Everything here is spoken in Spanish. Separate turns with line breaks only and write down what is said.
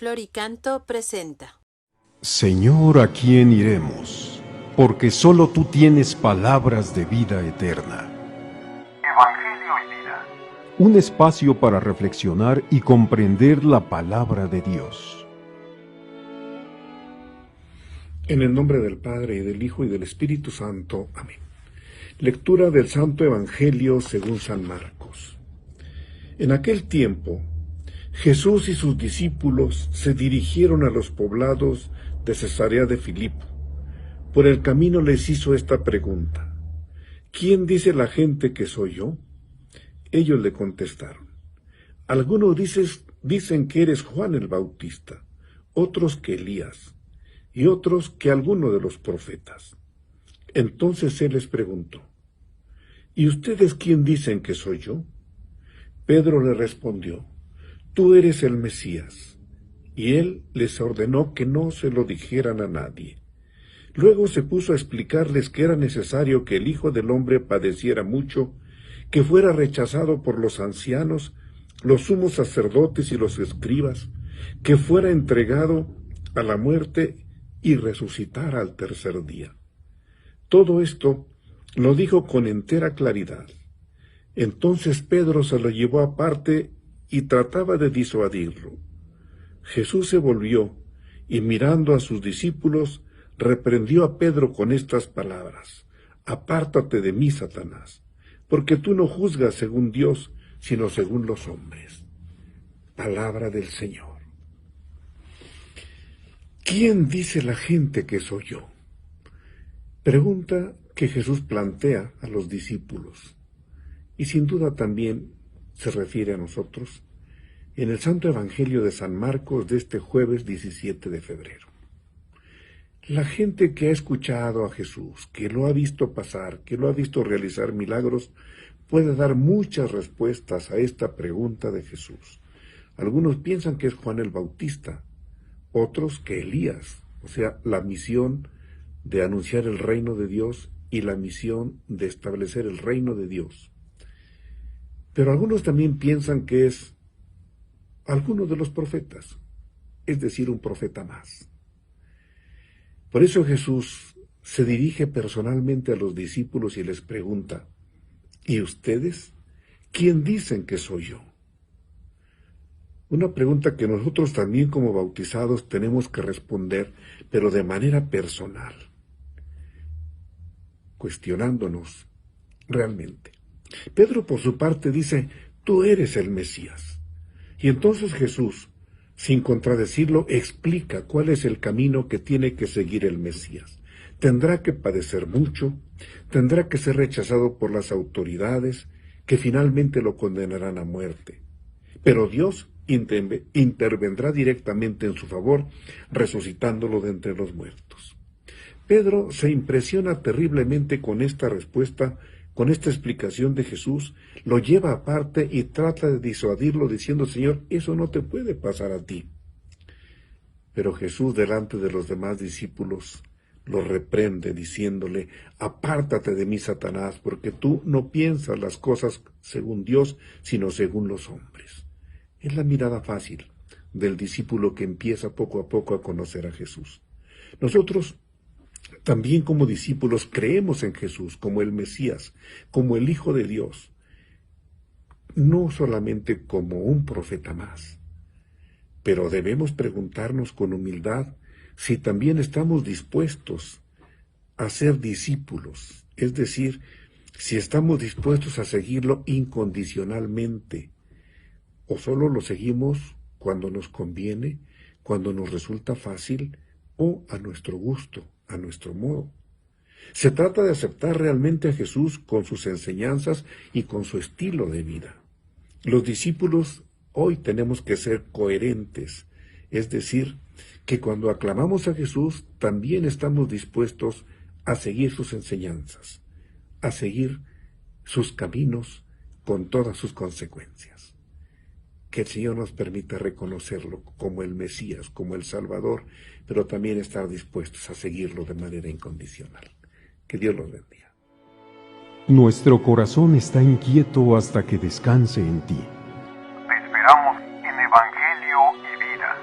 Floricanto presenta.
Señor, ¿a quién iremos? Porque solo tú tienes palabras de vida eterna.
Evangelio y vida.
Un espacio para reflexionar y comprender la palabra de Dios.
En el nombre del Padre, y del Hijo, y del Espíritu Santo. Amén. Lectura del Santo Evangelio según San Marcos. En aquel tiempo, Jesús y sus discípulos se dirigieron a los poblados de Cesarea de Filipo. Por el camino les hizo esta pregunta: ¿quién dice la gente que soy yo? Ellos le contestaron: algunos dicen que eres Juan el Bautista, otros que Elías, y otros que alguno de los profetas. Entonces él les preguntó: ¿y ustedes quién dicen que soy yo? Pedro le respondió: tú eres el Mesías. Y él les ordenó que no se lo dijeran a nadie. Luego se puso a explicarles que era necesario que el Hijo del Hombre padeciera mucho, que fuera rechazado por los ancianos, los sumos sacerdotes y los escribas, que fuera entregado a la muerte y resucitara al tercer día. Todo esto lo dijo con entera claridad. Entonces Pedro se lo llevó aparte y trataba de disuadirlo. Jesús se volvió y, mirando a sus discípulos, reprendió a Pedro con estas palabras: apártate de mí, Satanás, porque tú no juzgas según Dios, sino según los hombres. Palabra del Señor. ¿Quién dice la gente que soy yo? Pregunta que Jesús plantea a los discípulos, y sin duda también se refiere a nosotros en el Santo Evangelio de San Marcos de este jueves 17 de febrero. La gente que ha escuchado a Jesús, que lo ha visto pasar, que lo ha visto realizar milagros, puede dar muchas respuestas a esta pregunta de Jesús. Algunos piensan que es Juan el Bautista, otros que Elías, o sea, la misión de anunciar el reino de Dios y la misión de establecer el reino de Dios. Pero algunos también piensan que es alguno de los profetas, es decir, un profeta más. Por eso Jesús se dirige personalmente a los discípulos y les pregunta: ¿y ustedes? ¿Quién dicen que soy yo? Una pregunta que nosotros también como bautizados tenemos que responder, pero de manera personal, cuestionándonos realmente. Pedro, por su parte, dice: tú eres el Mesías. Y entonces Jesús, sin contradecirlo, explica cuál es el camino que tiene que seguir el Mesías. Tendrá que padecer mucho, tendrá que ser rechazado por las autoridades, que finalmente lo condenarán a muerte. Pero Dios intervendrá directamente en su favor, resucitándolo de entre los muertos. Pedro se impresiona terriblemente con esta respuesta, con esta explicación de Jesús, lo lleva aparte y trata de disuadirlo diciendo: Señor, eso no te puede pasar a ti. Pero Jesús, delante de los demás discípulos, lo reprende diciéndole: apártate de mí, Satanás, porque tú no piensas las cosas según Dios, sino según los hombres. Es la mirada fácil del discípulo que empieza poco a poco a conocer a Jesús. Nosotros también como discípulos creemos en Jesús como el Mesías, como el Hijo de Dios, no solamente como un profeta más, pero debemos preguntarnos con humildad si también estamos dispuestos a ser discípulos, es decir, si estamos dispuestos a seguirlo incondicionalmente, o solo lo seguimos cuando nos conviene, cuando nos resulta fácil, o a nuestro gusto, a nuestro modo. Se trata de aceptar realmente a Jesús con sus enseñanzas y con su estilo de vida. Los discípulos hoy tenemos que ser coherentes, es decir, que cuando aclamamos a Jesús también estamos dispuestos a seguir sus enseñanzas, a seguir sus caminos con todas sus consecuencias. Que el Señor nos permita reconocerlo como el Mesías, como el Salvador, pero también estar dispuestos a seguirlo de manera incondicional. Que Dios los bendiga.
Nuestro corazón está inquieto hasta que descanse en ti.
Te esperamos en Evangelio y vida.